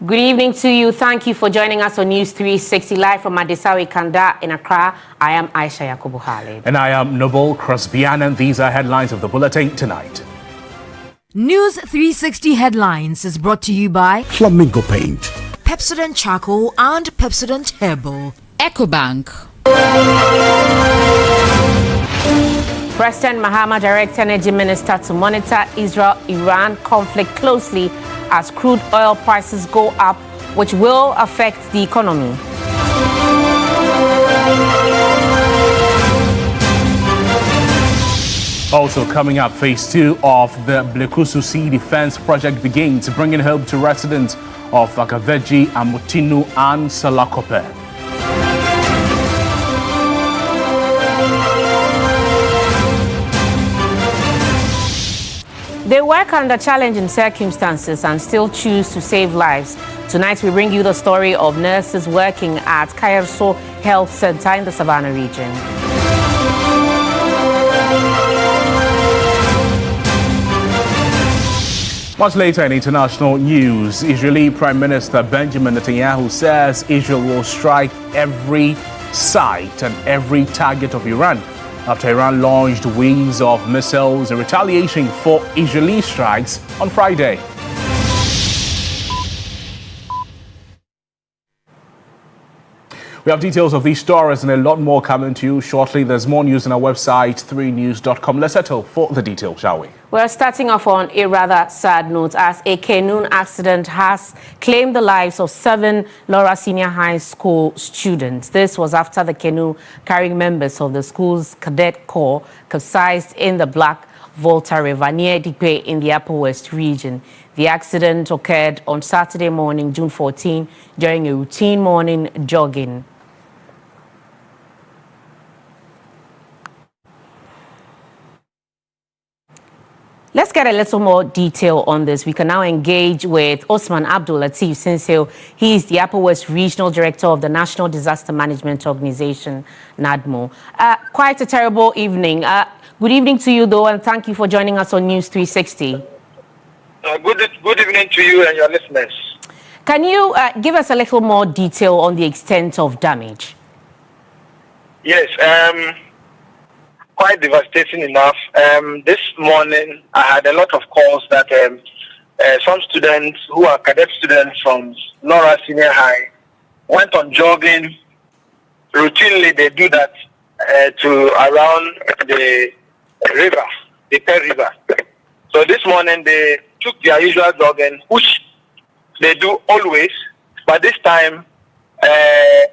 Good evening to you. Thank you for joining us on News 360 live from Adesawe Kanda in Accra. I am Ayisha Yakubu. And I am Noble Crosby Annan. These are headlines of the bulletin tonight. News 360 headlines is brought to you by Flamingo Paint, Pepsodent Charcoal and Pepsodent Herbal, EcoBank. President Mahama directs Energy Minister to monitor Israel-Iran conflict closely as crude oil prices go up, which will affect the economy. Also coming up, phase 2 of the Blekusu Sea Defense Project begins, bringing hope to residents of Akaveji, Amutinu and Salakope. They work under challenging circumstances and still choose to save lives. Tonight, we bring you the story of nurses working at Kayerso Health Center in the Savannah region. Much later in international news, Israeli Prime Minister Benjamin Netanyahu says Israel will strike every site and every target of Iran after Iran launched waves of missiles in retaliation for Israeli strikes on Friday. We have details of these stories and a lot more coming to you shortly. There's more news on our website, 3news.com. Let's settle for the details, shall we? We're starting off on a rather sad note as a canoe accident has claimed the lives of 7 Laura Senior High School students. This was after the canoe carrying members of the school's cadet corps capsized in the Black Volta River near Dikwe in the Upper West region. The accident occurred on Saturday morning, June 14, during a routine morning jogging. Let's get a little more detail on this. We can now engage with Osman Abdul Latif Sinseo. He is the Upper West Regional Director of the National Disaster Management Organization, NADMO. Quite a terrible evening. Good evening to you, though, and thank you for joining us on News 360. Good evening to you and your listeners. Can you give us a little more detail on the extent of damage? Yes, quite devastating enough. This morning, I had a lot of calls that some students who are cadet students from Laura Senior High went on jogging. Routinely, they do that to around the river, the Pearl River. So this morning, they took their usual jogging, which they do always, but this time,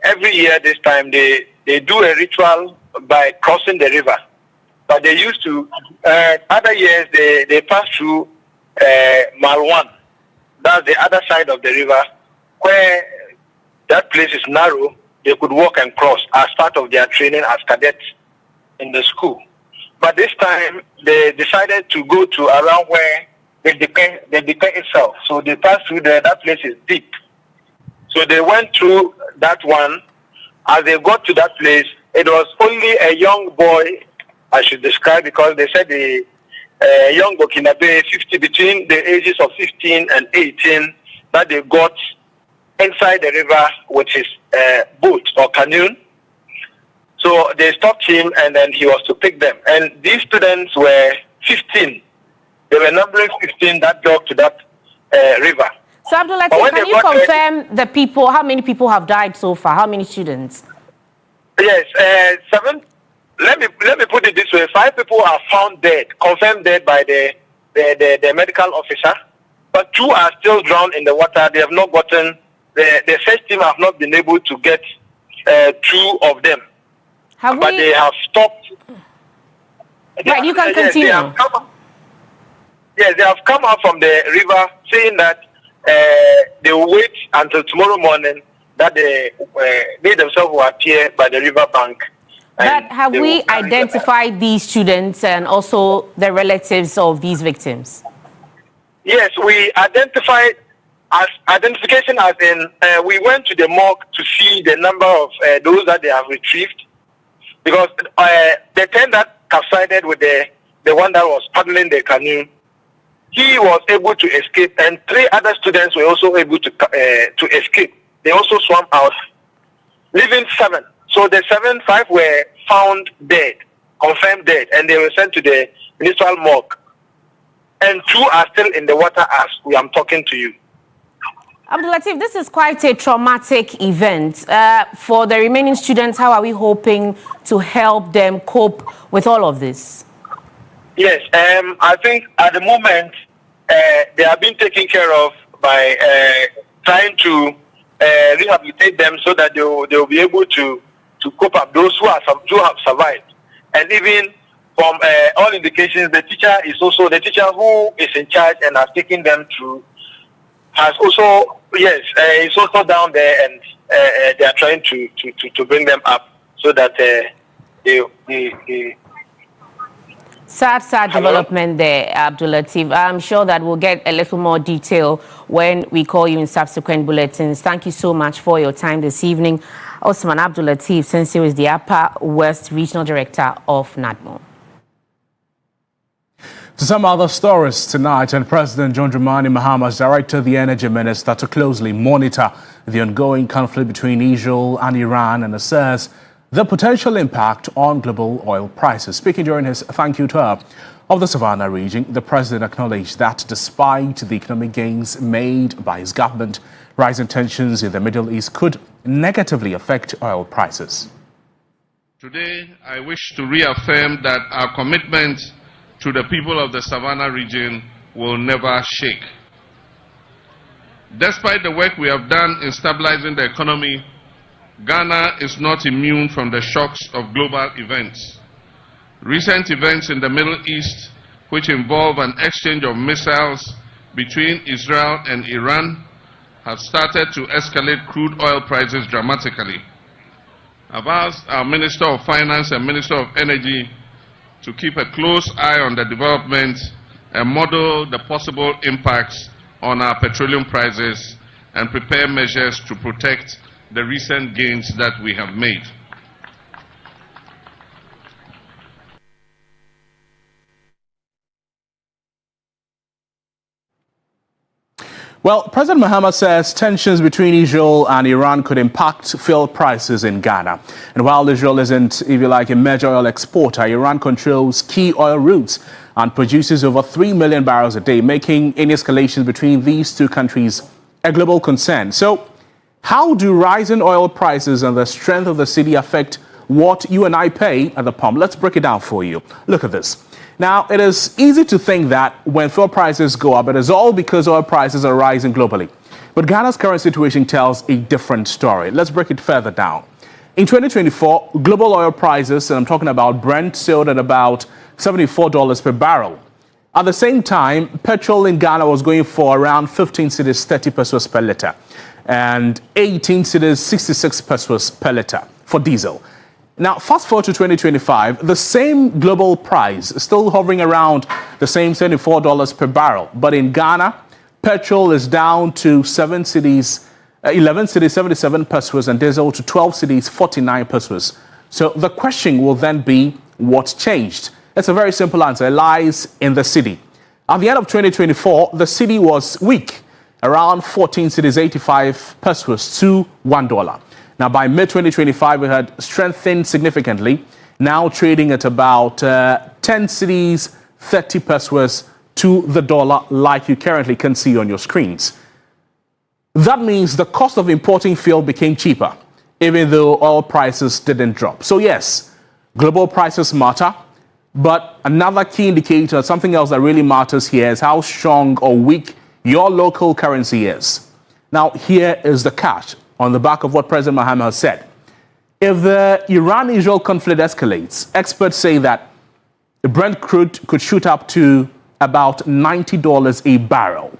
every year this time, they do a ritual by crossing the river. But they used to, other years, they pass through Malwan. That's the other side of the river, where that place is narrow. They could walk and cross as part of their training as cadets in the school. But this time, they decided to go to around where they depend itself. So they passed through there. That place is deep. So they went through that one. As they got to that place, it was only a young boy, I should describe, because they said the young Burkinabe, 50, between the ages of 15 and 18, that they got inside the river with his boat or canoe. So they stopped him and then he was to pick them. And these students were 15. They were numbering 15 that jogged to that river. So Abdullah, can you confirm the people, how many people have died so far? How many students? Yes, 7. Let me put it this way: 5 people are found dead, confirmed dead by the medical officer, but 2 are still drowned in the water. They have not gotten the search team have not been able to get 2 of them. They have stopped. Right, you can continue. They have come out from the river saying that they will wait until tomorrow morning that they themselves will appear by the river bank. But have we identified these students and also the relatives of these victims? Yes, we identified identification as in we went to the morgue to see the number of those that they have retrieved, because the 10 that capsided with the one that was paddling the canoe, He was able to escape, and 3 other students were also able to escape. They also swam out, leaving 7. So the 5 were found dead, confirmed dead, and they were sent to the municipal morgue. And 2 are still in the water as we am talking to you. Abdulateef, this is quite a traumatic event. For the remaining students, how are we hoping to help them cope with all of this? Yes, I think at the moment they are being taken care of by trying to rehabilitate them so that they will be able to cope up, those who have survived. And even from all indications, the teacher who is in charge and has taken them through has also, yes, is also down there, and they are trying to bring them up so that they Sad development there, Abdulateef. I'm sure that we'll get a little more detail when we call you in subsequent bulletins. Thank you so much for your time this evening. Osman Abdulateef, since he was the Upper West Regional Director of NADMO. To some other stories tonight, and President John Dramani Mahama has directed the Energy Minister to closely monitor the ongoing conflict between Israel and Iran and assess the potential impact on global oil prices. Speaking during his thank you tour of the Savannah region, the president acknowledged that despite the economic gains made by his government, rising tensions in the Middle East could negatively affect oil prices. Today, I wish to reaffirm that our commitment to the people of the Savannah region will never shake. Despite the work we have done in stabilizing the economy, Ghana is not immune from the shocks of global events. Recent events in the Middle East, which involve an exchange of missiles between Israel and Iran, have started to escalate crude oil prices dramatically. I've asked our Minister of Finance and Minister of Energy to keep a close eye on the development and model the possible impacts on our petroleum prices and prepare measures to protect the recent gains that we have made. Well, President Mahama says tensions between Israel and Iran could impact fuel prices in Ghana. And while Israel isn't, if you like, a major oil exporter, Iran controls key oil routes and produces over 3 million barrels a day, making any escalations between these two countries a global concern. So, how do rising oil prices and the strength of the cedi affect what you and I pay at the pump? Let's break it down for you. Look at this. Now, it is easy to think that when fuel prices go up, it is all because oil prices are rising globally. But Ghana's current situation tells a different story. Let's break it further down. In 2024, global oil prices, and I'm talking about Brent, sold at about $74 per barrel. At the same time, petrol in Ghana was going for around 15 cedis 30 pesos per litre and 18 cedis 66 pesos per litre for diesel. Now, fast forward to 2025, the same global price is still hovering around the same $74 per barrel. But in Ghana, petrol is down to 11 cedis 77 pesos and diesel to 12 cedis 49 pesos. So the question will then be, what's changed? It's a very simple answer. It lies in the cedi. At the end of 2024, the cedi was weak, around 14 cedis 85 pesos to $1. Now, by mid-2025, it had strengthened significantly, now trading at about 10 cedis 30 pesos to the dollar, like you currently can see on your screens. That means the cost of importing fuel became cheaper, even though oil prices didn't drop. So yes, global prices matter, but another key indicator, something else that really matters here, is how strong or weak your local currency is. Now, here is the catch on the back of what President Mahama has said. If the Iran-Israel conflict escalates, experts say that the Brent crude could shoot up to about $90 a barrel.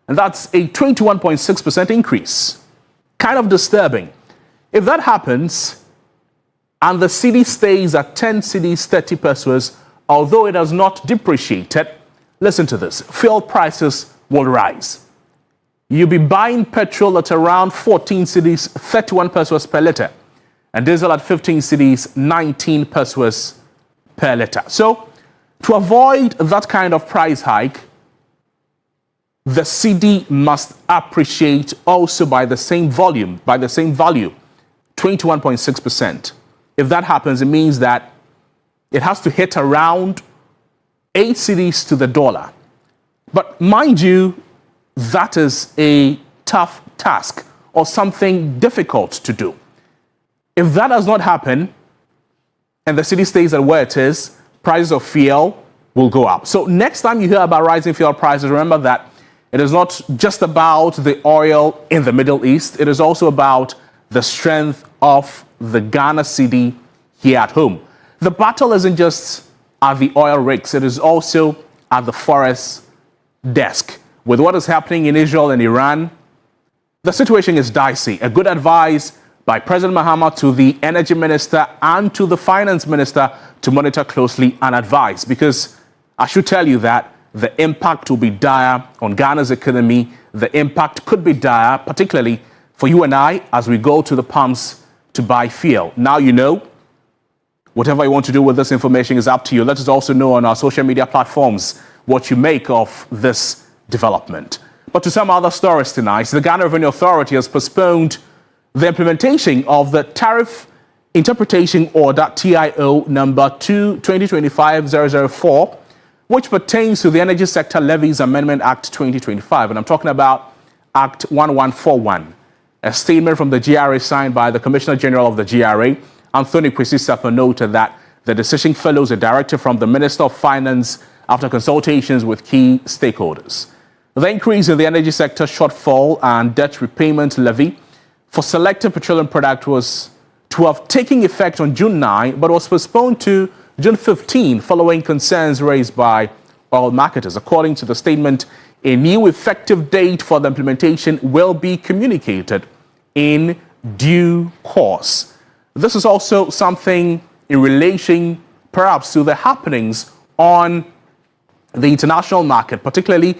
And that's a 21.6% increase. Kind of disturbing. If that happens, and the cedi stays at 10 cedis 30 pesos, although it has not depreciated, listen to this, fuel prices will rise. You'll be buying petrol at around 14 cedis 31 pesos per litre, and diesel at 15 cedis 19 pesos per litre. So, to avoid that kind of price hike, the CD must appreciate also by the same volume, by the same value, 21.6%. If that happens, it means that it has to hit around 8 cedis to the dollar. But mind you, that is a tough task or something difficult to do. If that does not happen and the city stays at where it is, prices of fuel will go up. So next time you hear about rising fuel prices, remember that it is not just about the oil in the Middle East. It is also about the strength of the Ghana cedi here at home. The battle isn't just at the oil rigs. It is also at the forest desk. With what is happening in Israel and Iran, the situation is dicey. A good advice by President Mahama to the energy minister and to the finance minister to monitor closely and advise, because I should tell you that the impact will be dire on Ghana's economy. The impact could be dire, particularly for you and I as we go to the pumps to buy fuel. Now you know. Whatever you want to do with this information is up to you. Let us also know on our social media platforms what you make of this development. But to some other stories tonight, the Ghana Revenue Authority has postponed the implementation of the Tariff Interpretation Order TIO number 2-2025-004, which pertains to the Energy Sector Levies Amendment Act 2025. And I'm talking about Act 1141. A statement from the GRA signed by the Commissioner General of the GRA, Anthony Kwesi, noted that the decision follows a directive from the Minister of Finance after consultations with key stakeholders. The increase in the energy sector shortfall and debt repayment levy for selected petroleum product was to have taken effect on June 9, but was postponed to June 15 following concerns raised by oil marketers. According to the statement, a new effective date for the implementation will be communicated in due course. This is also something in relation perhaps to the happenings on the international market, particularly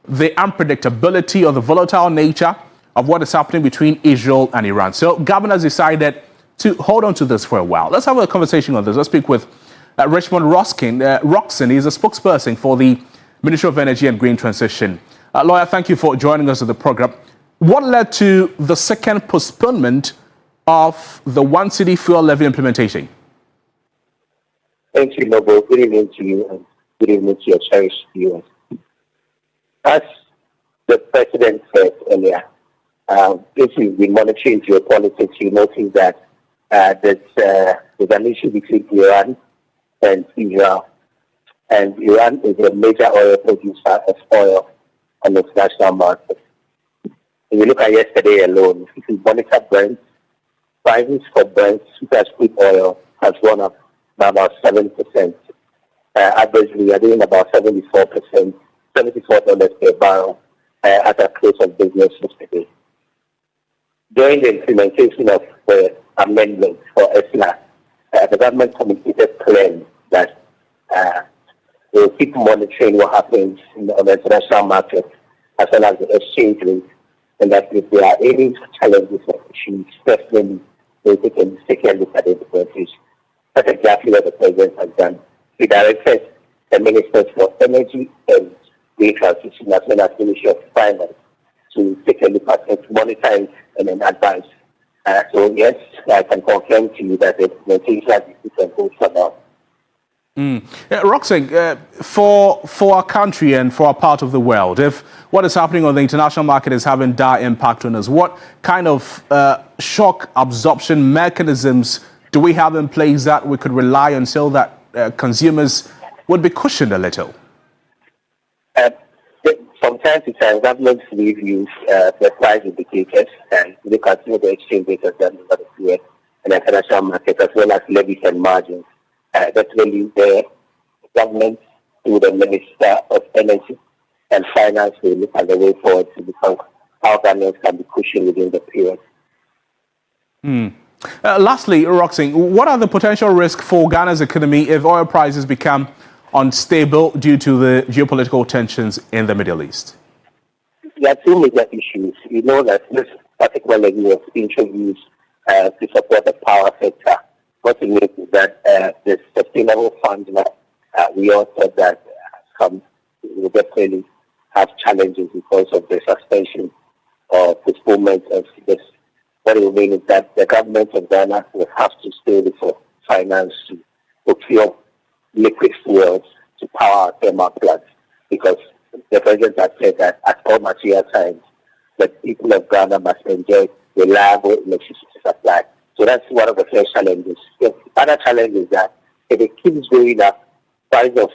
the unpredictability or the volatile nature of what is happening between Israel and Iran. So governors decided to hold on to this for a while. Let's have a conversation on this. Let's speak with Richmond Roxon. He's a spokesperson for the Ministry of Energy and Green Transition. Lawyer, thank you for joining us at the program. What led to the second postponement of the 1 cedi fuel levy implementation? Thank you, Noble. Good evening to you and good evening to your cherished viewers. As the President said earlier, if you've been monitoring geopolitics, you notice that there's an issue between Iran and Israel. And Iran is a major oil producer of oil on the international market. If you look at yesterday alone, if you monitor Brent, prices for Brent, which has crude oil, has gone up by about 7%. Averagely, we are doing about 74%, $74 per barrel at a close of business yesterday. During the implementation of the amendment for ESLA, the government communicated clearly that they will keep monitoring what happens on the international market as well as the exchange rate, and that if there are any challenges or issues, definitely they will take a second look at the implementation. That's exactly what the President has done. He directed the Ministers for Energy and Green Transition as well as Ministry of Finance to take a look at it, monitor it, and then advise. So yes, I can confirm to you that the implementation has been good for now. Roxon, for our country and for our part of the world, if what is happening on the international market is having dire impact on us, what kind of shock absorption mechanisms do we have in place that we could rely on so that consumers would be cushioned a little? From time to time, governments review the price indicators and look at the exchange rate of the US and international market as well as levies and margins. That's really the government through the Minister of Energy and Finance will look at the way forward to become how governments can be cushioned within the period. Lastly, Roxon, what are the potential risks for Ghana's economy if oil prices become unstable due to the geopolitical tensions in the Middle East? There are two major issues. You know that this particular levy was introduced to support the power sector. What it means is that the sustainable fund that we all said that will definitely have challenges because of the suspension or postponement of this. What it will mean is that the government of Ghana will have to still look for finance to procure liquid fuels to power our thermal plants, because the president has said that at all material times, the people of Ghana must enjoy reliable electricity supply. So that's one of the first challenges. The other challenge is that if it keeps going up, price of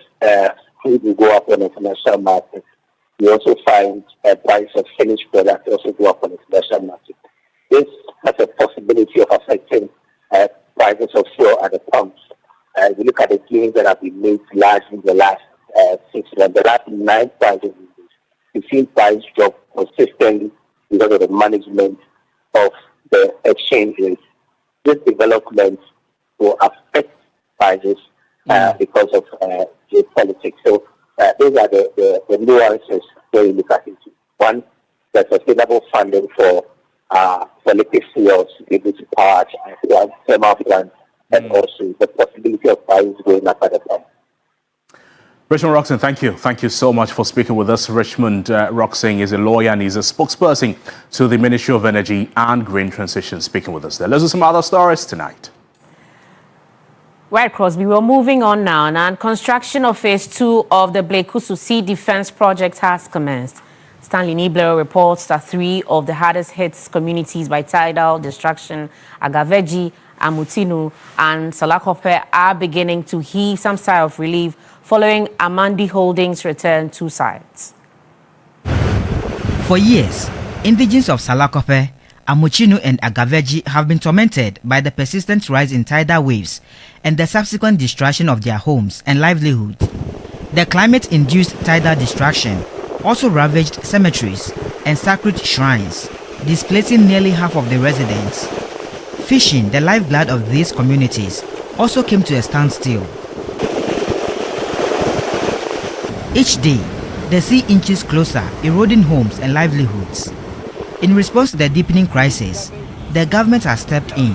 food will go up on the international market. We also find price of finished products also go up on the international market. This has a possibility of affecting prices of fuel at the pumps. If you look at the gains that have been made largely in the last 6 months, the last 9 prices, we've seen price drop consistently because of the management of the exchange rates. This development will affect prices because of geopolitics. So those are the nuances where you look at it. One, the sustainable funding for liquid fuels to be able to power thermal plants, and also the possibility of prices going up at the pump. Richmond Roxing, thank you. Thank you so much for speaking with us. Richmond Roxing is a lawyer and he's a spokesperson to the Ministry of Energy and Green Transition, speaking with us there. Let's do some other stories tonight. Right, Crosby, we're moving on now, and construction of phase 2 of the Blekusu Sea Defense Project has commenced. Stanley Nibler reports that 3 of the hardest hit communities by tidal destruction, Agaveji, Amutinu, and Salakope, are beginning to heave some sigh of relief following Amandi Holdings' return to sites. For years, indigenes of Salakope, Amuchinu and Agaveji have been tormented by the persistent rise in tidal waves and the subsequent destruction of their homes and livelihood. The climate-induced tidal destruction also ravaged cemeteries and sacred shrines, displacing nearly half of the residents. Fishing, the lifeblood of these communities, also came to a standstill. Each day, the sea inches closer, eroding homes and livelihoods. In response to the deepening crisis, the government has stepped in.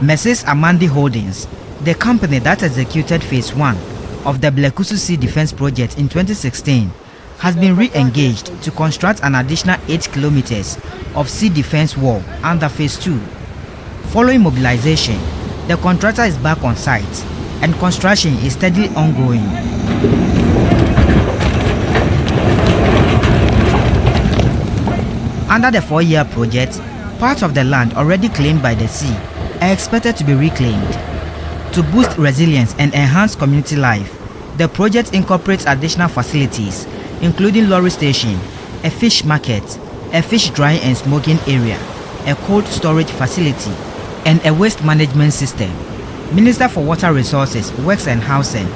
Mrs. Amandi Holdings, the company that executed phase 1 of the Blekusu Sea Defense Project in 2016, has been re-engaged to construct an additional 8 kilometers of sea defense wall under phase 2. Following mobilization, the contractor is back on site and construction is steadily ongoing. Under the 4-year project, parts of the land already claimed by the sea are expected to be reclaimed. To boost resilience and enhance community life, the project incorporates additional facilities, including lorry station, a fish market, a fish drying and smoking area, a cold storage facility, and a waste management system. Minister for Water Resources, Works and Housing,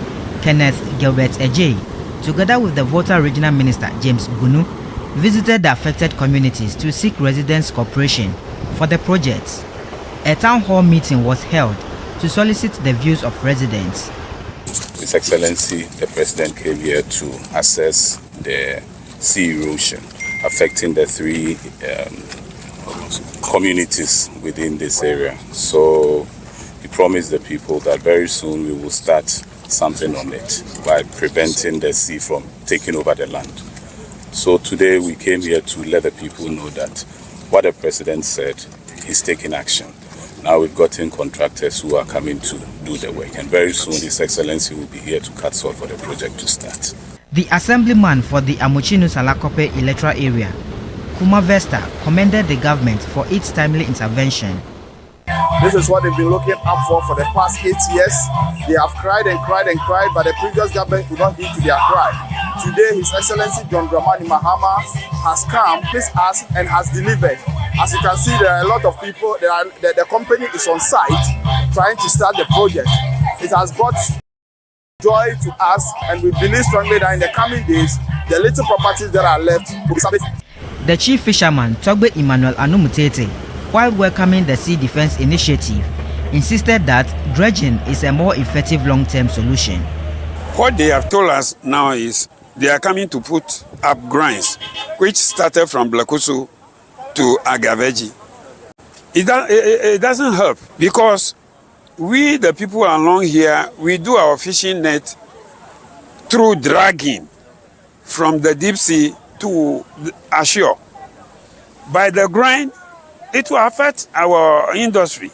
Kenneth Gilbert Ejay, together with the Volta Regional Minister James Gunu, visited the affected communities to seek residents' cooperation for the project. A town hall meeting was held to solicit the views of residents. His Excellency, the President came here to assess the sea erosion affecting the 3 communities within this area. So he promised the people that very soon we will start something on it by preventing the sea from taking over the land. So today we came here to let the people know that what the President said, he's taking action. Now we've gotten contractors who are coming to do the work, and very soon His Excellency will be here to cut salt for the project to start. The assemblyman for the Amuchinu Salakope electoral area, Kuma Vesta, commended the government for its timely intervention. This is what they've been looking up for the past 8 years. They have cried and cried and cried, but the previous government could not heed to their cry. Today, His Excellency John Dramani Mahama has come, pleased us, and has delivered. As you can see, there are a lot of people. The company is on site trying to start the project. It has brought joy to us, and we believe strongly that in the coming days, the little properties that are left will be serviced. The chief fisherman, Togbe Emmanuel Anumutete, while welcoming the Sea Defense Initiative, insisted that dredging is a more effective long-term solution. What they have told us now is they are coming to put up grinds, which started from Blekusu to Agaveji. It doesn't help because we, the people along here, we do our fishing net through dragging from the deep sea to assure. By the grind, it will affect our industry.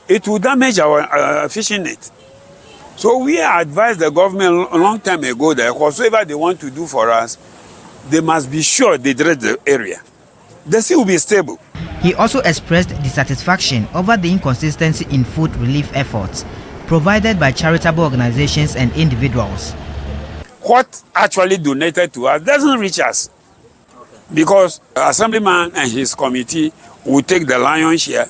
It will damage our fishing net. So we advised the government a long time ago that whatsoever they want to do for us, they must be sure they dredge the area. The sea will be stable. He also expressed dissatisfaction over the inconsistency in food relief efforts provided by charitable organizations and individuals. What actually donated to us doesn't reach us because Assemblyman and his committee will take the lion's share.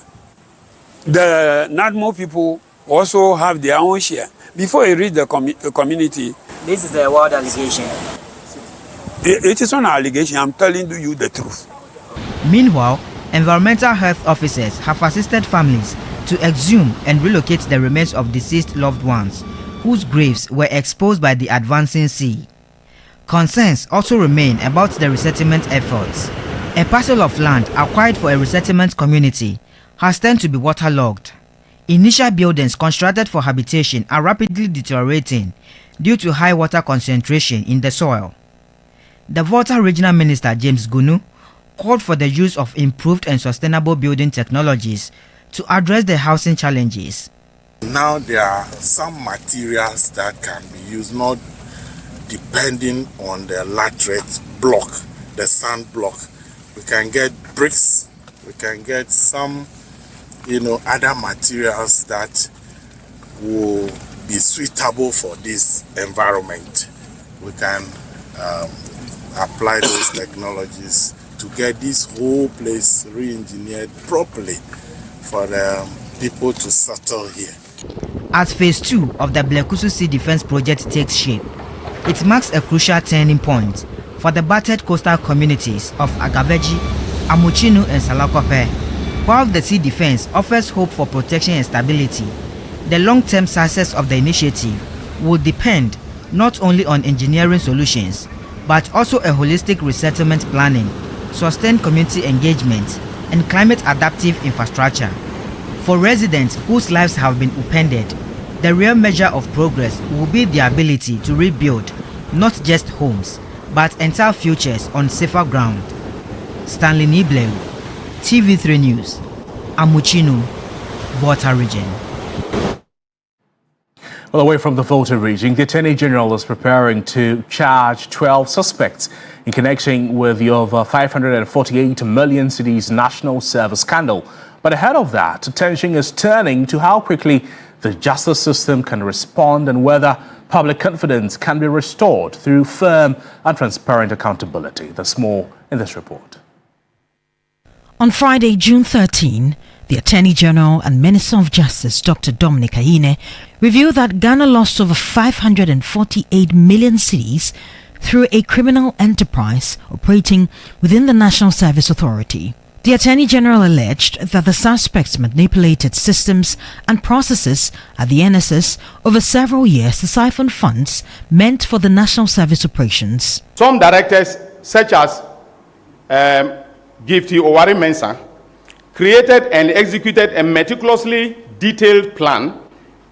The NADMO people also have their own share. Before you read the community, this is a wild allegation. It is not an allegation. I'm telling you the truth. Meanwhile, environmental health officers have assisted families to exhume and relocate the remains of deceased loved ones whose graves were exposed by the advancing sea. Concerns also remain about the resettlement efforts. A parcel of land acquired for a resettlement community has turned to be waterlogged. Initial buildings constructed for habitation are rapidly deteriorating due to high water concentration in the soil. The Volta Regional Minister James Gunu called for the use of improved and sustainable building technologies to address the housing challenges. Now there are some materials that can be used, not depending on the laterite block, the sand block. We can get bricks, we can get some other materials that will be suitable for this environment. We can apply those technologies to get this whole place re-engineered properly for the people to settle here. As phase 2 of the Blekusu Sea Defense Project takes shape, it marks a crucial turning point for the battered coastal communities of Agaveji, Amuchinu and Salakope. While the sea defense offers hope for protection and stability, the long-term success of the initiative will depend not only on engineering solutions, but also a holistic resettlement planning, sustained community engagement, and climate-adaptive infrastructure. For residents whose lives have been upended, the real measure of progress will be the ability to rebuild not just homes, but entire futures on safer ground. Stanley Nibleu, TV3 News, Amuchinu, Volta Region. Well, away from the Volta region, the Attorney General is preparing to charge 12 suspects in connection with the over 548 million cedis national service scandal. But ahead of that, attention is turning to how quickly the justice system can respond and whether public confidence can be restored through firm and transparent accountability. There's more in this report. On Friday, June 13, the Attorney General and Minister of Justice, Dr. Dominic Ayine, revealed that Ghana lost over 548 million cedis through a criminal enterprise operating within the National Service Authority. The Attorney General alleged that the suspects manipulated systems and processes at the NSS over several years to siphon funds meant for the National Service operations. Some directors, such as Gifty Owari Mensah, created and executed a meticulously detailed plan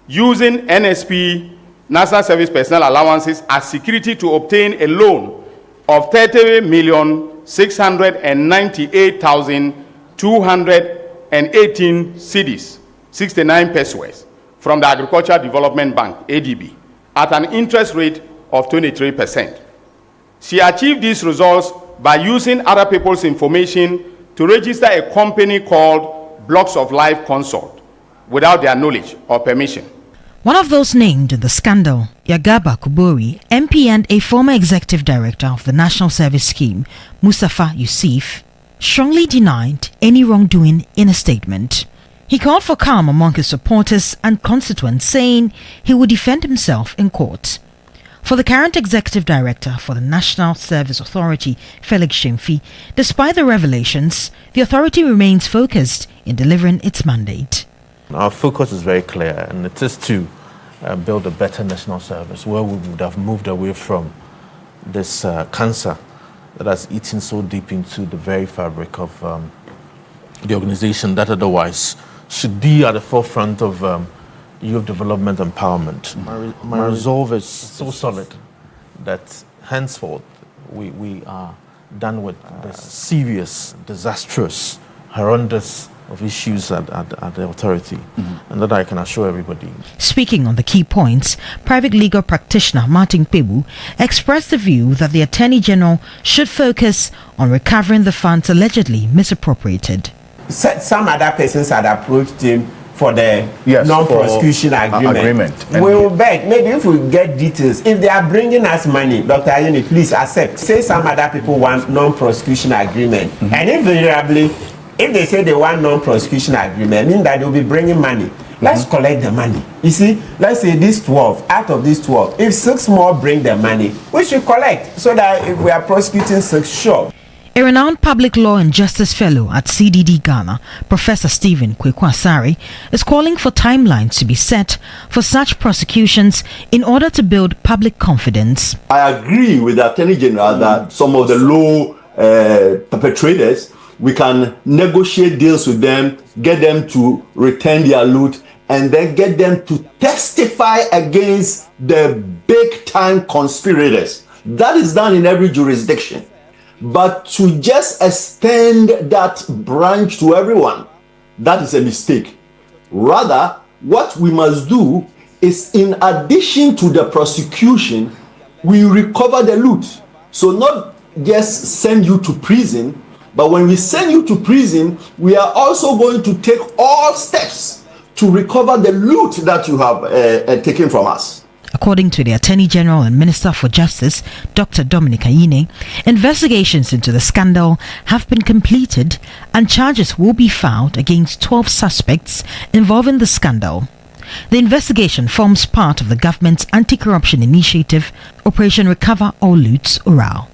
using NSP, National Service Personnel Allowances, as security to obtain a loan of 30,698,218 cedis, 69 pesos, from the Agricultural Development Bank, ADB, at an interest rate of 23%. She achieved these results by using other people's information to register a company called Blocks of Life Consult without their knowledge or permission. One of those named in the scandal, Yagaba Kubori, MP and a former executive director of the National Service Scheme, Mustafa Yusuf, strongly denied any wrongdoing in a statement. He called for calm among his supporters and constituents, saying he would defend himself in court. For the current executive director for the National Service Authority, Felix Shemfi, despite the revelations, the authority remains focused in delivering its mandate. Our focus is very clear, and it is to build a better national service where we would have moved away from this cancer that has eaten so deep into the very fabric of the organization that otherwise should be at the forefront of youth development empowerment. My resolve is so solid that henceforth we are done with the serious, disastrous, horrendous of issues at the authority, and that I can assure everybody. Speaking on the key points, private legal practitioner Martin Pebu expressed the view that the Attorney General should focus on recovering the funds allegedly misappropriated. Some other persons had approached him for the non-prosecution agreement. We will beg, maybe if we get details, if they are bringing us money, Dr. Ayini, please accept. Say some other people want non-prosecution agreement, and invariably, if they say they want non-prosecution agreement, mean that they'll be bringing money. Let's collect the money. You see, let's say this 12, out of these 12, if 6 more bring the money, we should collect, so that if we are prosecuting 6, sure. A renowned public law and justice fellow at CDD Ghana, Professor Stephen Kweku-Asare, is calling for timelines to be set for such prosecutions in order to build public confidence. I agree with the Attorney General that some of the law perpetrators, we can negotiate deals with them, get them to return their loot, and then get them to testify against the big-time conspirators. That is done in every jurisdiction. But to just extend that branch to everyone, that is a mistake. Rather, what we must do is, in addition to the prosecution, we recover the loot. So not just send you to prison, but when we send you to prison, we are also going to take all steps to recover the loot that you have taken from us. According to the Attorney General and Minister for Justice, Dr. Dominic Ayine, investigations into the scandal have been completed and charges will be filed against 12 suspects involving the scandal. The investigation forms part of the government's anti-corruption initiative, Operation Recover All Loots Oral.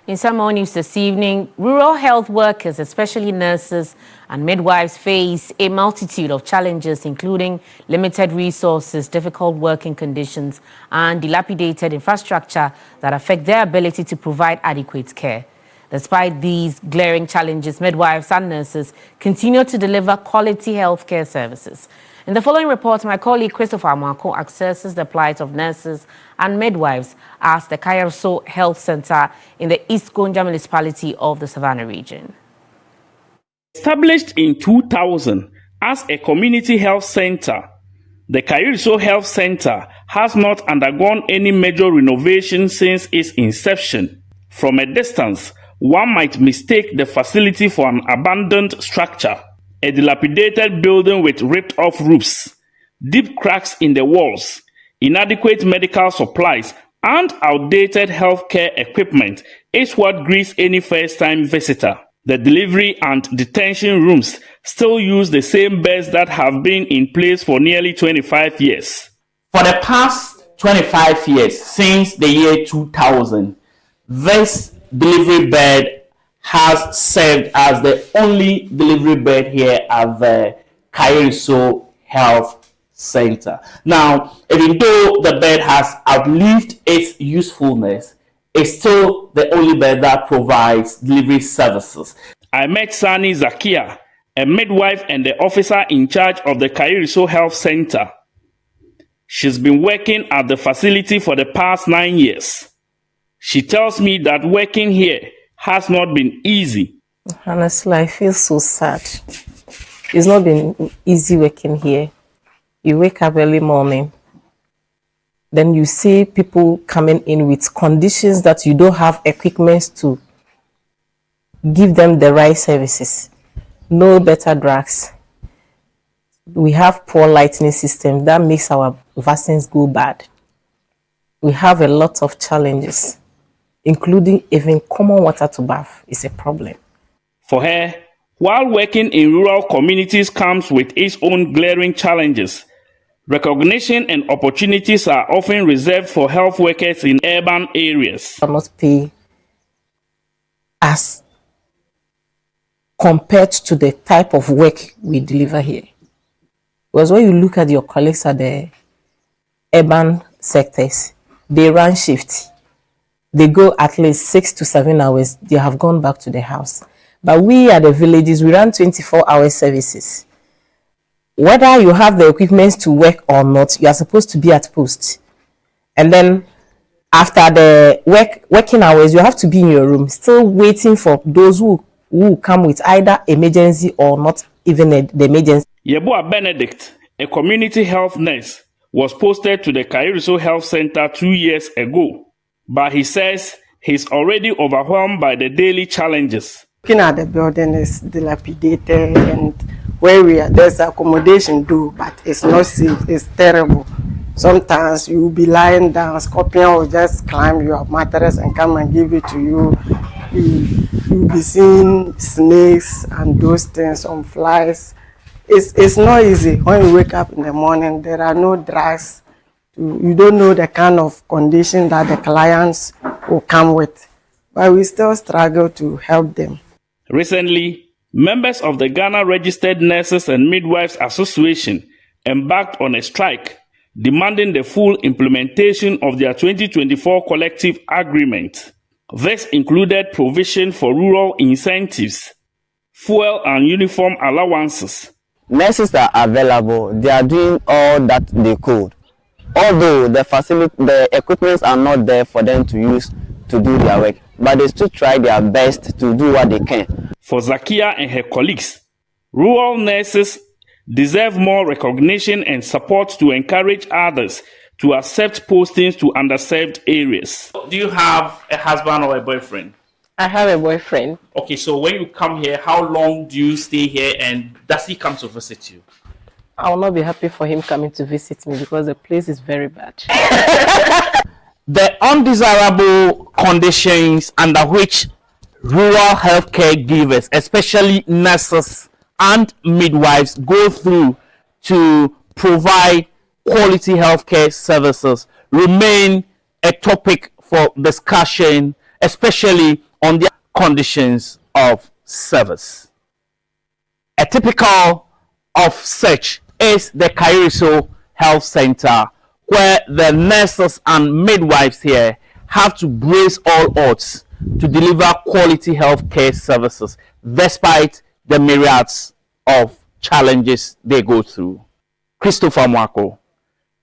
In some more news this evening, rural health workers, especially nurses and midwives, face a multitude of challenges, including limited resources, difficult working conditions, and dilapidated infrastructure that affect their ability to provide adequate care. Despite these glaring challenges, midwives and nurses continue to deliver quality healthcare services. In the following report, my colleague Christopher Amako assesses the plight of nurses and midwives at the Kayarso Health Center in the East Gonja municipality of the Savannah region. Established in 2000 as a community health center, the Kayarso Health Center has not undergone any major renovation since its inception. From a distance, one might mistake the facility for an abandoned structure. A dilapidated building with ripped-off roofs, deep cracks in the walls, inadequate medical supplies, and outdated healthcare equipment is what greets any first-time visitor. The delivery and detention rooms still use the same beds that have been in place for nearly 25 years. For the past 25 years, since the year 2000, this delivery bed has served as the only delivery bed here at the Kayarso Health Center. Now, even though the bed has outlived its usefulness, it's still the only bed that provides delivery services. I met Sani Zakia, a midwife and the officer in charge of the Kayarso Health Center. She's been working at the facility for the past 9 years. She tells me that working here has not been easy. Honestly, I feel so sad. It's not been easy working here. You wake up early morning, then you see people coming in with conditions that you don't have equipment to give them the right services. No better drugs. We have poor lighting system that makes our vaccines go bad. We have a lot of challenges, including even common water to bath is a problem. For her, while working in rural communities comes with its own glaring challenges, recognition and opportunities are often reserved for health workers in urban areas. Not pay as compared to the type of work we deliver here. Because when you look at your colleagues at the urban sectors, they run shifts. They go at least 6 to 7 hours. They have gone back to the house. But we at the villages, we run 24-hour services. Whether you have the equipment to work or not, you are supposed to be at post. And then after the working hours, you have to be in your room, still waiting for those who come with either emergency or not even the emergency. Yeboah Benedict, a community health nurse, was posted to the Kairiso Health Center 2 years ago, but he says he's already overwhelmed by the daily challenges. Looking at the building is dilapidated, and where we are, there's accommodation too, but it's not safe, it's terrible. Sometimes you'll be lying down, scorpion will just climb your mattress and come and give it to you. You'll be seeing snakes and those things, some flies. It's not easy. When you wake up in the morning, there are no drugs. You don't know the kind of condition that the clients will come with. But we still struggle to help them. Recently, members of the Ghana Registered Nurses and Midwives Association embarked on a strike demanding the full implementation of their 2024 collective agreement. This included provision for rural incentives, fuel and uniform allowances. Nurses that are available, they are doing all that they could. Although the equipments are not there for them to use to do their work, but they still try their best to do what they can. For Zakia and her colleagues, rural nurses deserve more recognition and support to encourage others to accept postings to underserved areas. Do you have a husband or a boyfriend? I have a boyfriend. Okay, so when you come here, how long do you stay here, and does he come to visit you? I will not be happy for him coming to visit me because the place is very bad. The undesirable conditions under which rural healthcare givers, especially nurses and midwives, go through to provide quality healthcare services remain a topic for discussion, especially on the conditions of service. A typical of such is the Kairiso Health Center, where the nurses and midwives here have to brace all odds to deliver quality healthcare services despite the myriads of challenges they go through. Christopher Mwako,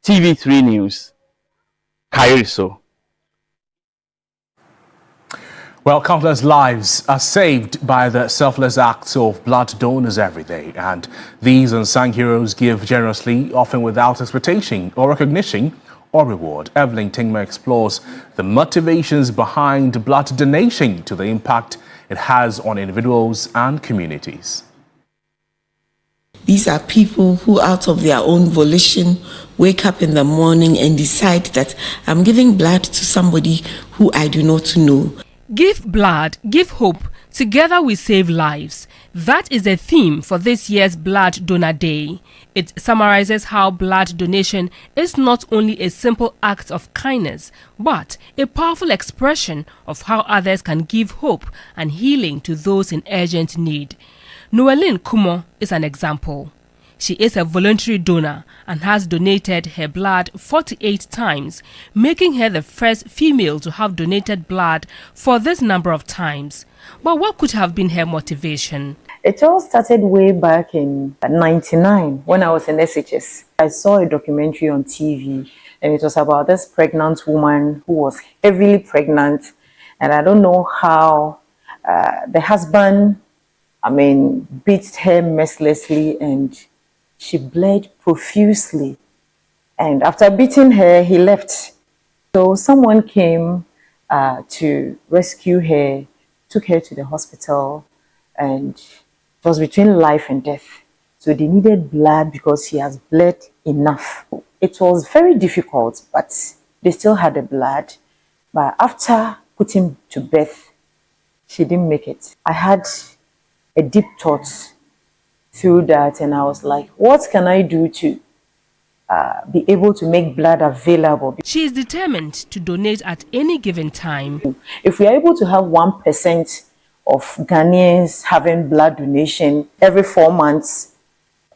TV3 News, Kairiso. Well, countless lives are saved by the selfless acts of blood donors every day, and these unsung heroes give generously, often without expectation or recognition or reward. Evelyn Tingma explores the motivations behind blood donation to the impact it has on individuals and communities. These are people who, out of their own volition, wake up in the morning and decide that I'm giving blood to somebody who I do not know. Give blood, give hope. Together we save lives. That is the theme for this year's Blood Donor Day. It summarizes how blood donation is not only a simple act of kindness, but a powerful expression of how others can give hope and healing to those in urgent need. Noeline Kumo is an example. She is a voluntary donor and has donated her blood 48 times, making her the first female to have donated blood for this number of times. But what could have been her motivation? It all started way back in '99 when I was in SHS. I saw a documentary on TV, and it was about this pregnant woman who was heavily pregnant, and I don't know how the husband, beat her mercilessly, and she bled profusely. And after beating her, he left. So someone came to rescue her, took her to the hospital, and it was between life and death. So they needed blood because she has bled enough. It was very difficult, but they still had the blood. But after putting to birth, she didn't make it. I had a deep thought through that, and I was like, what can I do to be able to make blood available? She is determined to donate at any given time. If we are able to have 1% of Ghanaians having blood donation every 4 months,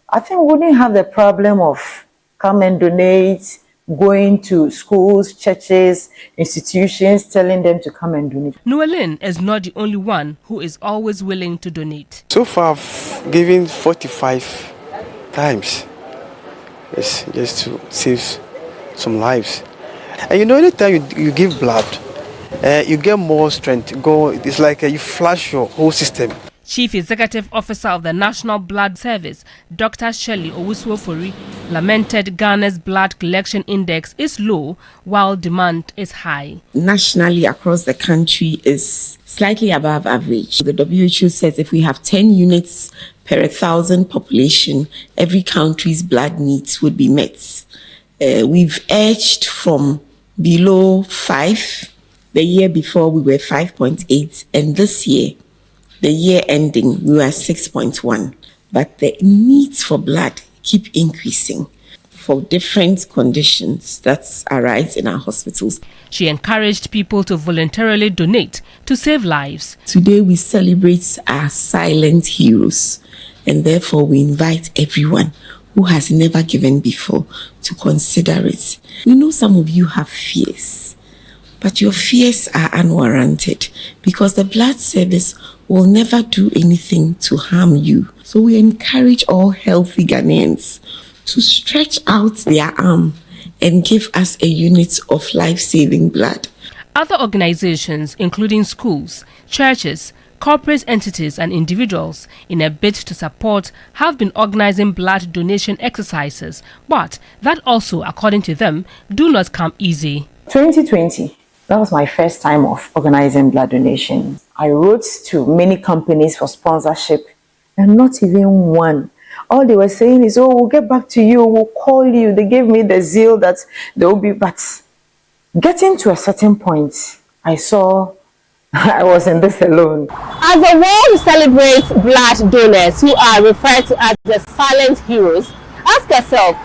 I think we wouldn't have the problem of come and donate, going to schools, churches, institutions, telling them to come and donate. Noeline is not the only one who is always willing to donate. So far, I've given 45 times. It's just to save some lives. And anytime you give blood, you get more strength. It's like you flush your whole system. Chief Executive Officer of the National Blood Service, Dr. Shirley Owusu-Ofori, lamented Ghana's blood collection index is low while demand is high. Nationally, across the country is slightly above average. The WHO says if we have 10 units per 1,000 population, every country's blood needs would be met. We've edged from below 5. The year before we were 5.8, and this year, the year ending, we were 6.1. But the needs for blood keep increasing for different conditions that arise in our hospitals. She encouraged people to voluntarily donate to save lives. Today we celebrate our silent heroes, and therefore we invite everyone who has never given before to consider it. We know some of you have fears, but your fears are unwarranted because the blood service will never do anything to harm you. So we encourage all healthy Ghanaians to stretch out their arm and give us a unit of life-saving blood. Other organizations, including schools, churches, corporate entities and individuals, in a bid to support, have been organizing blood donation exercises, but that also, according to them, do not come easy. 2020. That was my first time of organizing blood donation. I wrote to many companies for sponsorship and not even one. All they were saying is, oh, we'll get back to you, we'll call you. They gave me the zeal that they will be, but getting to a certain point, I saw I was in this alone. As the world celebrates blood donors who are referred to as the silent heroes, ask yourself,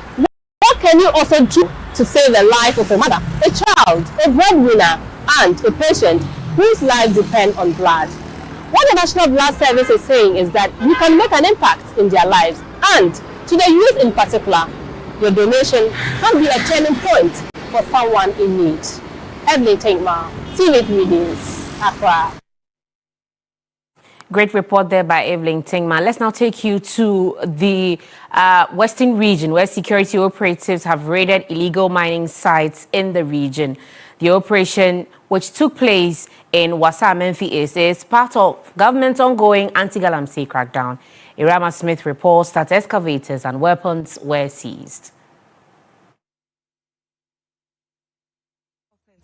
what can you also do to save the life of a mother, a child, a breadwinner, and a patient whose lives depend on blood? What the National Blood Service is saying is that you can make an impact in their lives, and to the youth in particular, your donation can be a turning point for someone in need. Evelyn Tinkma, TV3 News, Accra. Great report there by Evelyn Tingman. Let's now take you to the Western region, where security operatives have raided illegal mining sites in the region. The operation, which took place in Wasa Amenfi East, is part of government's ongoing anti-galamsey crackdown. Irama Smith reports that excavators and weapons were seized.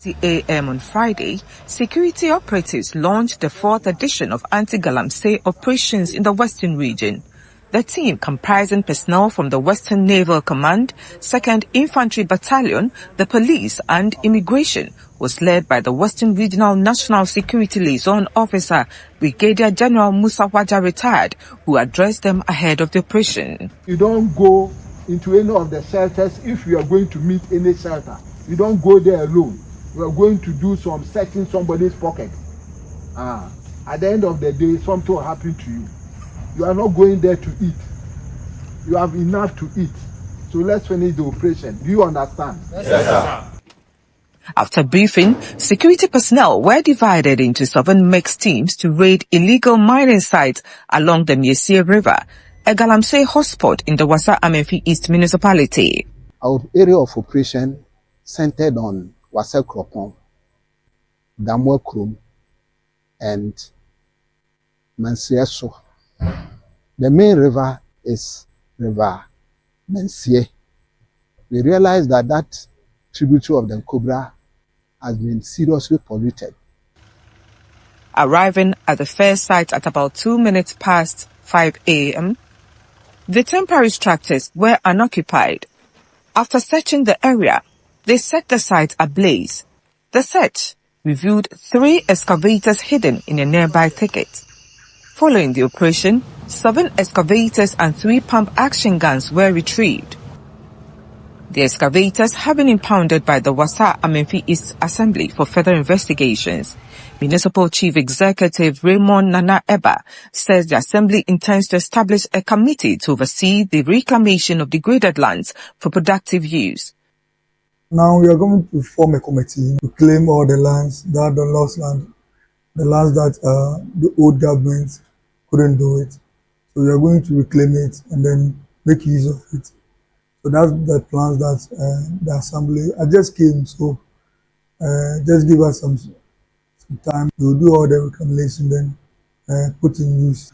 8 a.m. on Friday, security operatives launched the 4th edition of anti-galamsey operations in the Western region. The team, comprising personnel from the Western Naval Command, 2nd Infantry Battalion, the police and immigration, was led by the Western Regional National Security Liaison Officer, Brigadier General Musa Waja retired, who addressed them ahead of the operation. You don't go into any of the shelters if you are going to meet any shelter. You don't go there alone. You are going to do some searching somebody's pocket. At the end of the day, something will happen to you. You are not going there to eat. You have enough to eat. So let's finish the operation. Do you understand? Yes, sir. After briefing, security personnel were divided into 7 mixed teams to raid illegal mining sites along the Miesie River, a galamsey hotspot in the Wasa Amenfi East municipality. Our area of operation centered on Wasa Kropon, Damwa Krum, and Mansieso. The main river is River Mensie. We realized that tributary of the Cobra has been seriously polluted. Arriving at the first site at about 2 minutes past 5 a.m., the temporary structures were unoccupied. After searching the area, they set the site ablaze. The search revealed 3 excavators hidden in a nearby thicket. Following the operation, 7 excavators and 3 pump action guns were retrieved. The excavators have been impounded by the Wasa Amenfi East Assembly for further investigations. Municipal Chief Executive Raymond Nana Eba says the Assembly intends to establish a committee to oversee the reclamation of degraded lands for productive use. Now we are going to form a committee to claim all the lands that the lost land, the lands that the old government couldn't do it. So we are going to reclaim it and then make use of it. So that's the plans that the Assembly, I just came, so Just give us some time. We'll do all the reclamation, then put in use.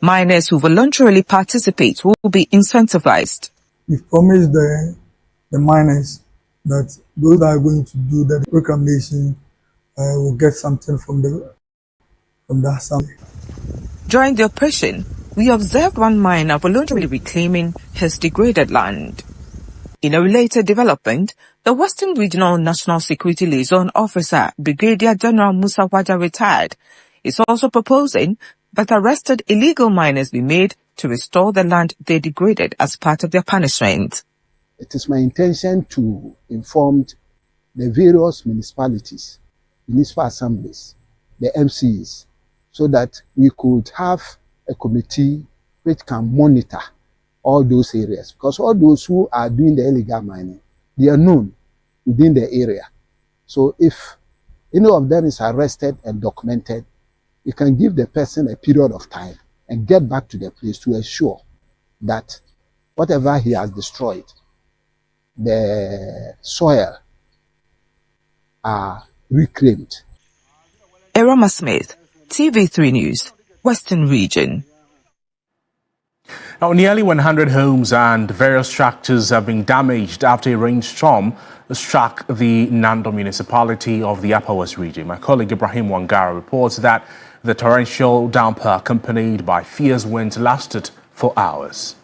Miners who voluntarily participate will be incentivized. We've promised the miners that those that are going to do the reclamation will get something from the assembly. During the operation, we observed one miner voluntarily reclaiming his degraded land. In a related development, the Western Regional National Security Liaison Officer, Brigadier General Musa Waja, retired, is also proposing that arrested illegal miners be made to restore the land they degraded as part of their punishment. It is my intention to inform the various municipalities, municipal assemblies, the MCs, so that we could have a committee which can monitor all those areas, because all those who are doing the illegal mining, they are known within the area. So if any of them is arrested and documented, we can give the person a period of time and get back to the place to ensure that whatever he has destroyed, the soil are reclaimed. Erama Smith, TV3 News, Western Region. Now, nearly 100 homes and various structures have been damaged after a rainstorm struck the Nando municipality of the Upper West region. My colleague Ibrahim Wangara reports that the torrential downpour accompanied by fierce winds lasted for hours.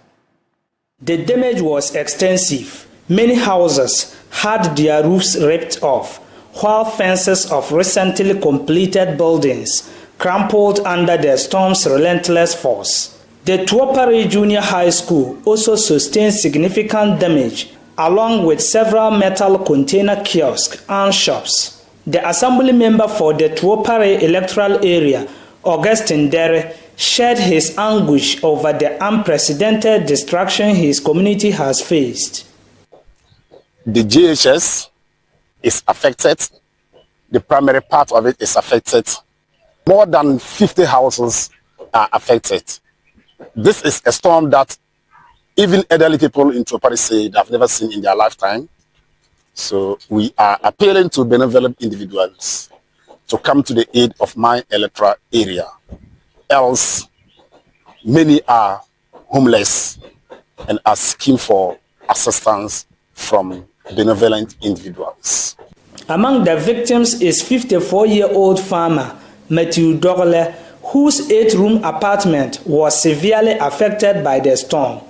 The damage was extensive. Many houses had their roofs ripped off, while fences of recently completed buildings crumpled under the storm's relentless force. The Tuopare Junior High School also sustained significant damage, along with several metal container kiosks and shops. The assembly member for the Tuopare electoral area, Augustine Dere, shared his anguish over the unprecedented destruction his community has faced. The GHS is affected. The primary part of it is affected. More than 50 houses are affected. This is a storm that even elderly people in Tuopare say they have never seen in their lifetime. So we are appealing to benevolent individuals to come to the aid of my electoral area. Else, many are homeless and are seeking for assistance from benevolent individuals. Among the victims is 54-year-old farmer Matthew Dogle, whose 8-room apartment was severely affected by the storm.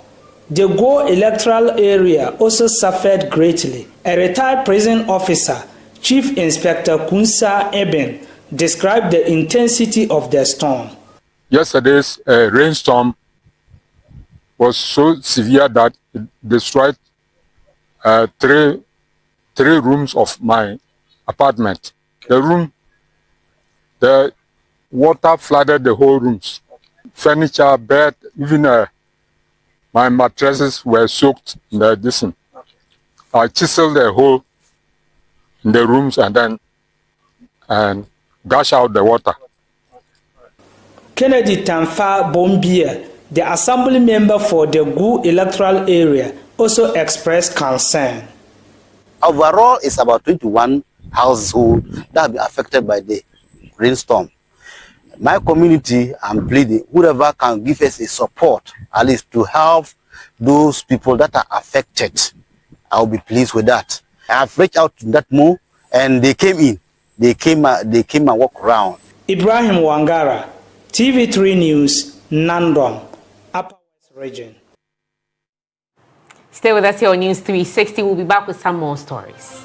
The Go electoral area also suffered greatly. A retired prison officer, Chief Inspector Kunsa Eben, described the intensity of the storm. Yesterday's rainstorm was so severe that it destroyed three rooms of my apartment. The water flooded the whole rooms. Furniture, bed, even my mattresses were soaked in the distance. I chiseled a hole in the rooms and then gush out the water. Kennedy Tamfa Bombia, the assembly member for the Gu electoral area, also expressed concern. Overall, it's about 21 households that have been affected by the rainstorm. My community, I'm pleading, whoever can give us a support, at least to help those people that are affected, I'll be pleased with that. I've reached out to that more, and they came in. They came and walked around. Ibrahim Wangara, TV3 News, Nandong, Upper West Region. Stay with us here on News 360. We'll be back with some more stories.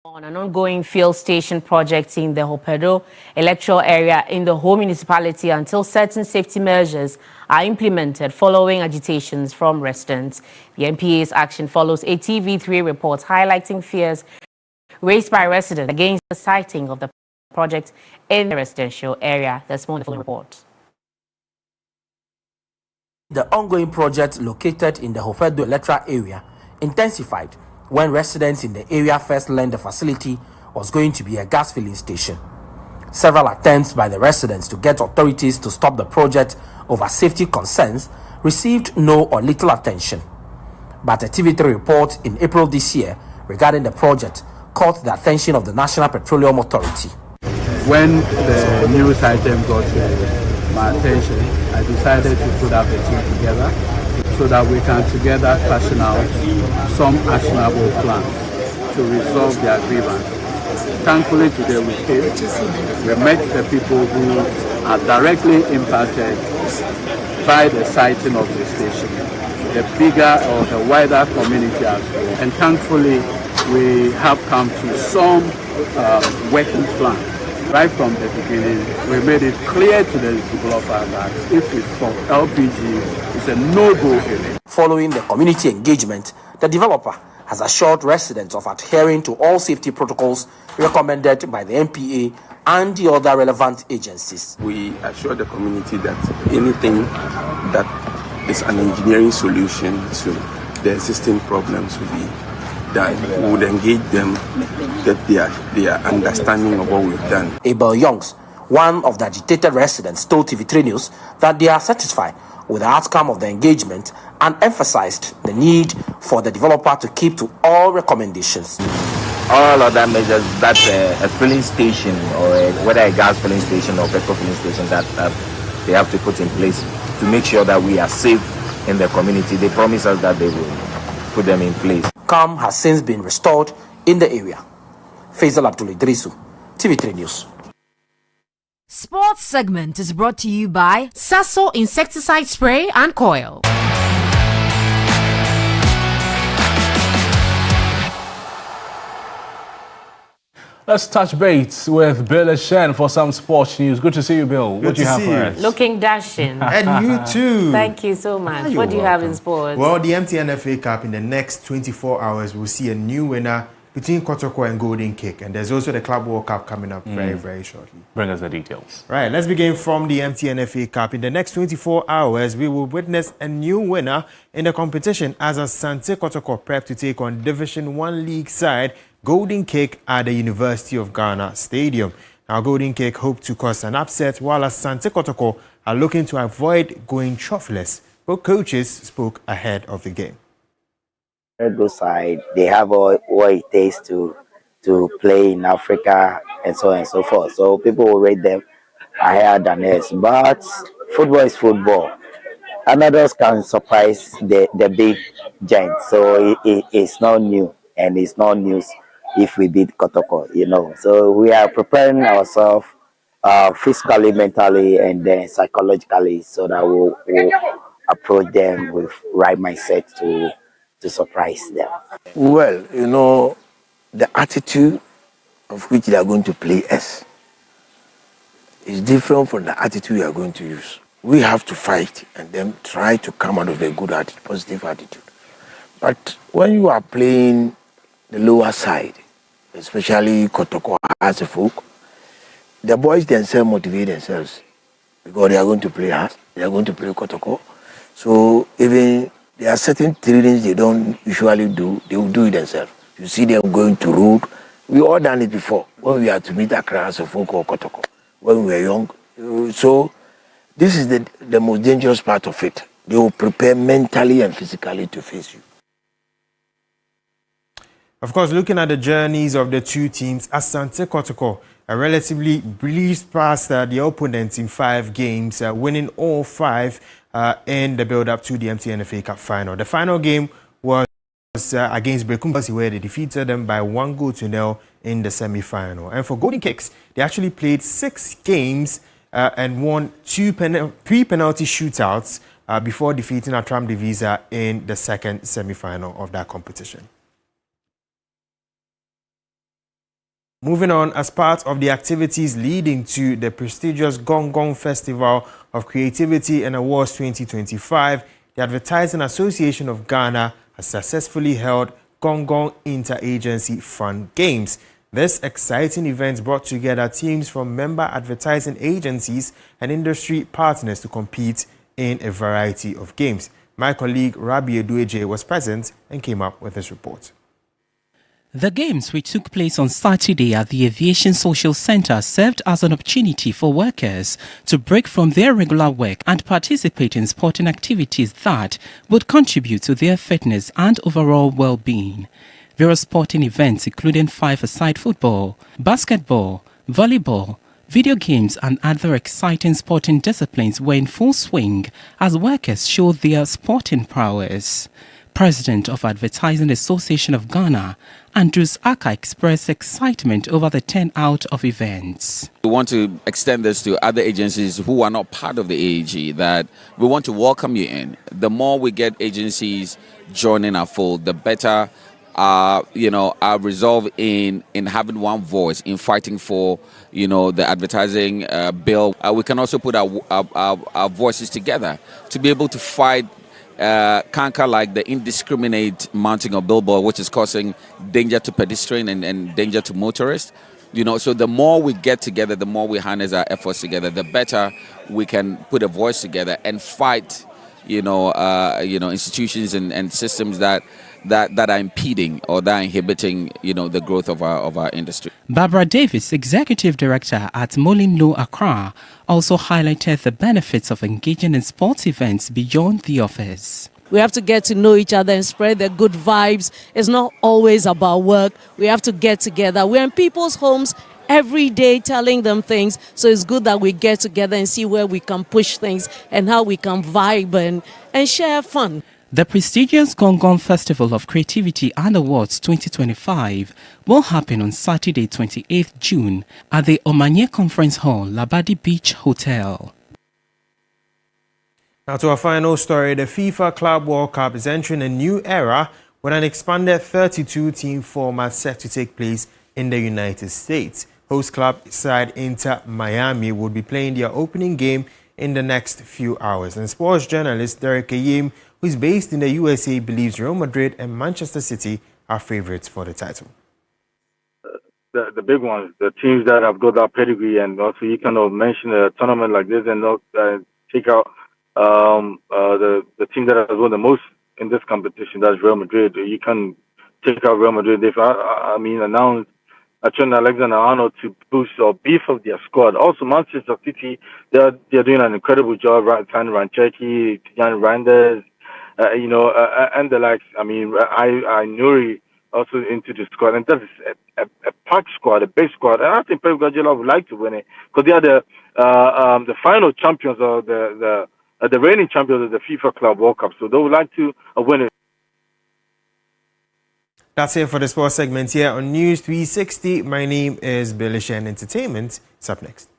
On an ongoing field station project in the Hopedo electoral area in the whole municipality until certain safety measures are implemented following agitations from residents. The MPA's action follows a TV3 report highlighting fears raised by residents against the siting of the project in the residential area. There's more in the following report. The ongoing project located in the Hopedo electoral area intensified when residents in the area first learned the facility was going to be a gas filling station. Several attempts by the residents to get authorities to stop the project over safety concerns received no or little attention. But a TV3 report in April this year regarding the project caught the attention of the National Petroleum Authority. When the news item got my attention, I decided to put up a team together so that we can together fashion out some actionable plans to resolve their grievance. Thankfully today we came, we met the people who are directly impacted by the siting of the station, the bigger or the wider community as well. And thankfully we have come to some working plan. Right from the beginning, we made it clear to the developer that if it's for LPG, it's a no-go area. Following the community engagement, the developer has assured residents of adhering to all safety protocols recommended by the MPA and the other relevant agencies. We assure the community that anything that is an engineering solution to the existing problems will be done. We would engage them, get their understanding of what we've done. Abel Youngs, one of the agitated residents, told TV3 News that they are satisfied with the outcome of the engagement and emphasized the need for the developer to keep to all recommendations. All other measures that a filling station or whether a gas filling station or petrol filling station that they have to put in place to make sure that we are safe in the community, they promise us that they will put them in place. Calm has since been restored in the area. Faisal Abdul Idrisu, TV3 News. Sports segment is brought to you by Sasso Insecticide Spray and Coil. Let's touch base with Bill Shen for some sports news. Good to see you, Bill. What do you have for us? Looking dashing. And you too. Thank you so much. What do you have in sports? Well, the MTN FA Cup in the next 24 hours, we'll see a new winner between Kotoko and Golden Kick. And there's also the Club World Cup coming up very, very shortly. Bring us the details. Right, let's begin from the MTN FA Cup. In the next 24 hours, we will witness a new winner in the competition as Asante Kotoko prep to take on Division 1 League side Golden Kick at the University of Ghana Stadium. Now, Golden Kick hope to cause an upset, while Asante Kotoko are looking to avoid going trophyless. Both coaches spoke ahead of the game. Good side, they have all what it takes to play in Africa and so on and so forth. So people will rate them higher than us. But football is football. Others can surprise the big giants. So it's not new, and it's not news if we beat Kotoko, you know. So we are preparing ourselves physically, mentally, and then psychologically, so that we'll approach them with right mindset to surprise them. Well, you know, the attitude of which they are going to play us is different from the attitude we are going to use. We have to fight and then try to come out of a good attitude, positive attitude. But when you are playing the lower side, especially Kotoko as a folk, the boys themselves motivate themselves because they are going to play hard, they are going to play Kotoko. So even there are certain trainings they don't usually do, they will do it themselves. You see them going to road. We all done it before when we had to meet Accra as a folk or Kotoko when we were young. So this is the most dangerous part of it. They will prepare mentally and physically to face you. Of course, looking at the journeys of the two teams, Asante Kotoko relatively breezed past the opponents in 5 games, winning all 5 in the build-up to the MTN FA Cup final. The final game was against Brekumbasi, where they defeated them by 1-0 in the semi-final. And for Golden Kicks, they actually played 6 games and won 3 penalty shootouts before defeating Atram Divisa in the second semi-final of that competition. Moving on, as part of the activities leading to the prestigious Gong Gong Festival of Creativity and Awards 2025, the Advertising Association of Ghana has successfully held Gong Gong Interagency Fun Games. This exciting event brought together teams from member advertising agencies and industry partners to compete in a variety of games. My colleague Rabi Edueje was present and came up with this report. The games, which took place on Saturday at the Aviation Social Center, served as an opportunity for workers to break from their regular work and participate in sporting activities that would contribute to their fitness and overall well-being. Various sporting events, including five-a-side football, basketball, volleyball, video games and other exciting sporting disciplines were in full swing as workers showed their sporting prowess. President of Advertising Association of Ghana, Andrews Aka, expressed excitement over the turnout of events. We want to extend this to other agencies who are not part of the AAG, that we want to welcome you in. The more we get agencies joining our fold, the better our resolve in having one voice in fighting for the advertising bill. We can also put our voices together to be able to fight conquer like the indiscriminate mounting of billboard, which is causing danger to pedestrians and danger to motorists. So the more we get together, the more we harness our efforts together, the better we can put a voice together and fight institutions and systems that are impeding or that are inhibiting the growth of our industry. Barbara Davis, Executive Director at Molinlo Accra, also highlighted the benefits of engaging in sports events beyond the office. We have to get to know each other and spread the good vibes. It's not always about work. We have to get together. We're in people's homes every day telling them things. So it's good that we get together and see where we can push things and how we can vibe and share fun. The prestigious Gong Gong Festival of Creativity and Awards 2025 will happen on Saturday, 28th June at the Omanye Conference Hall, Labadi Beach Hotel. Now to our final story, the FIFA Club World Cup is entering a new era with an expanded 32-team format set to take place in the United States. Host club side Inter Miami would be playing their opening game in the next few hours. And sports journalist Derek Ayim, who is based in the USA, believes Real Madrid and Manchester City are favourites for the title. The big ones, the teams that have got that pedigree, and also you kind of mention a tournament like this and not take out the team that has won the most in this competition, that's Real Madrid. You can take out Real Madrid. They've announced Trent Alexander-Arnold to boost or beef up their squad. Also, Manchester City, they're doing an incredible job. Fan Rancheki, Jan Randers, and the likes. I Nuri also into the squad, and that is a packed squad, a big squad. And I think Pep Guardiola would like to win it because they are the final champions of the reigning champions of the FIFA Club World Cup. So they would like to win it. That's it for the sports segment here on News 360. My name is Billy Shen. Entertainment is up next.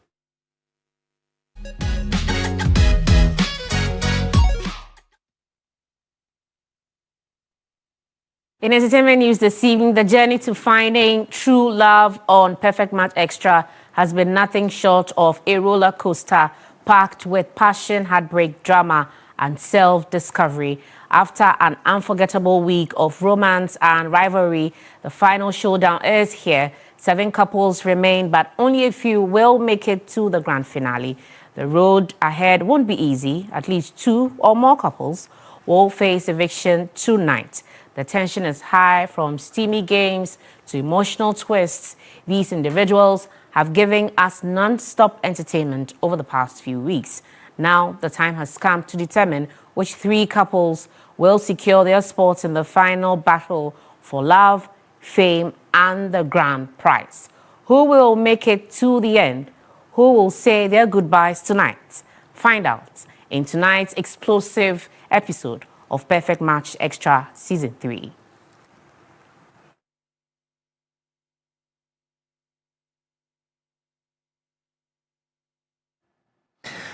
In entertainment news this evening, the journey to finding true love on Perfect Match Extra has been nothing short of a roller coaster packed with passion, heartbreak, drama, and self-discovery. After an unforgettable week of romance and rivalry, the final showdown is here. 7 couples remain, but only a few will make it to the grand finale. The road ahead won't be easy. At least 2 or more couples will face eviction tonight. The tension is high, from steamy games to emotional twists. These individuals have given us non-stop entertainment over the past few weeks. Now the time has come to determine which 3 couples will secure their spots in the final battle for love, fame, and the grand prize. Who will make it to the end? Who will say their goodbyes tonight? Find out in tonight's explosive episode of Perfect Match Extra Season 3.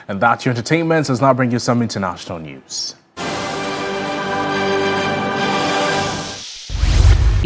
And that's your entertainment. Let's now bring you some international news.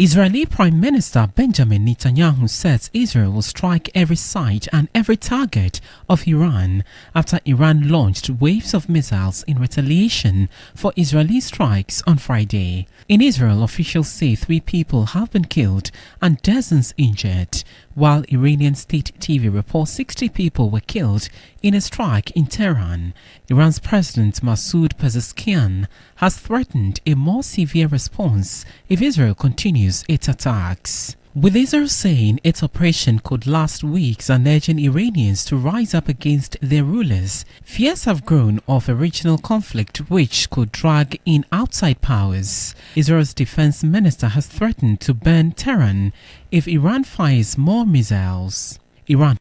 Israeli Prime Minister Benjamin Netanyahu says Israel will strike every site and every target of Iran after Iran launched waves of missiles in retaliation for Israeli strikes on Friday. In Israel, officials say 3 people have been killed and dozens injured, while Iranian state TV reports 60 people were killed in a strike in Tehran. Iran's President Masoud Pezeshkian has threatened a more severe response if Israel continues its attacks. With Israel saying its operation could last weeks and urging Iranians to rise up against their rulers, fears have grown of a regional conflict which could drag in outside powers. Israel's defense minister has threatened to burn Tehran if Iran fires more missiles. Iran.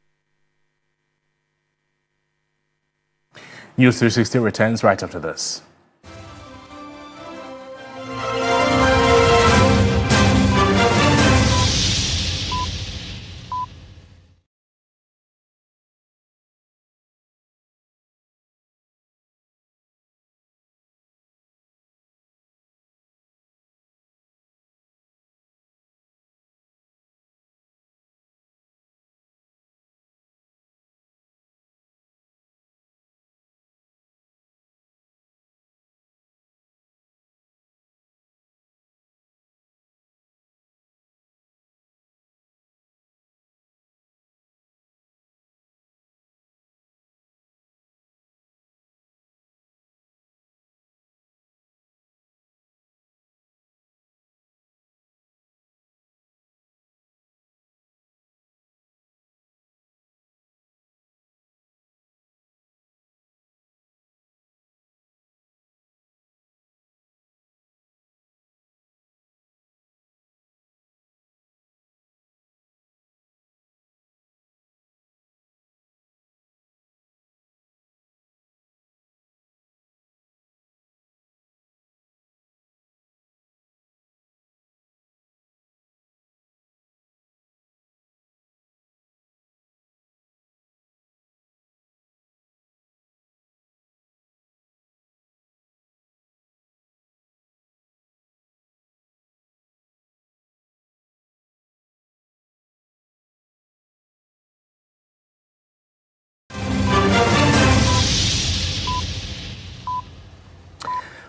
News 360 returns right after this.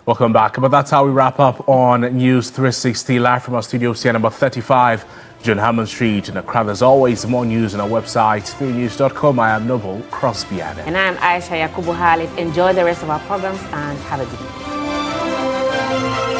Welcome back. But that's how we wrap up on News 360 live from our studios here, number 35, John Hammond Street in Accra. There's always more news on our website, 3news.com. I am Noble Crosby Annan. And I'm Ayisha Yakubu. Enjoy the rest of our programs and have a good evening.